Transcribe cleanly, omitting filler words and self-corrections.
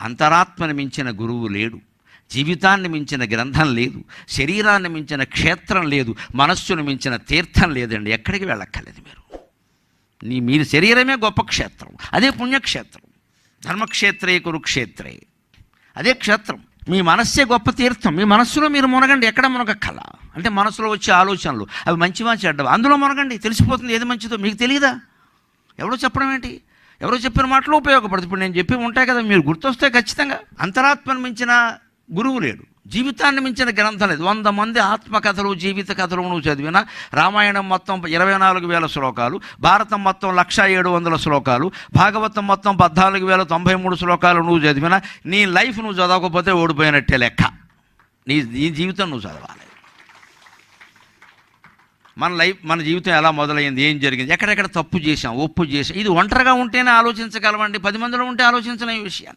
అంతరాత్మని మించిన గురువు లేడు, జీవితాన్ని మించిన గ్రంథం లేదు, శరీరాన్ని మించిన క్షేత్రం లేదు, మనస్సును మించిన తీర్థం లేదండి. ఎక్కడికి వెళ్ళక్కర్లేదు. మీరు శరీరమే గొప్ప క్షేత్రం, అదే పుణ్యక్షేత్రం. ధర్మక్షేత్రే కురుక్షేత్రే, అదే క్షేత్రం. మీ మనస్సే గొప్ప తీర్థం. మీ మనస్సులో మీరు మునగండి, ఎక్కడ మునగక్కల. అంటే మనసులో వచ్చే ఆలోచనలు అవి మంచివా చెడ్డవా, అందులో మునగండి, తెలిసిపోతుంది ఏది మంచిదో. మీకు తెలియదా? ఎవరో చెప్పడం ఏంటి? ఎవరో చెప్పిన మాటలు ఉపయోగపడుతుంది. ఇప్పుడు నేను చెప్పి ఉంటాయి కదా, మీరు గుర్తొస్తే ఖచ్చితంగా. అంతరాత్మను మించిన గురువు లేడు, జీవితాన్ని మించిన గ్రంథం లేదు. 100 మంది ఆత్మకథలు, జీవిత కథలు నువ్వు చదివినా, రామాయణం మొత్తం 24,000 శ్లోకాలు, భారతం మొత్తం 1,700 శ్లోకాలు, భాగవతం మొత్తం 14,093 శ్లోకాలు నువ్వు చదివినా, నీ లైఫ్ నువ్వు చదవకపోతే ఓడిపోయినట్టే లెక్క. నీ జీవితం నువ్వు చదవాలి. మన జీవితం ఎలా మొదలైంది, ఏం జరిగింది, ఎక్కడెక్కడ తప్పు చేసాం, ఒప్పు చేసాం, ఇది ఒంటరిగా ఉంటేనే ఆలోచించగలమండి. 10 మందిలో ఉంటే ఆలోచించలేని విషయాన్ని.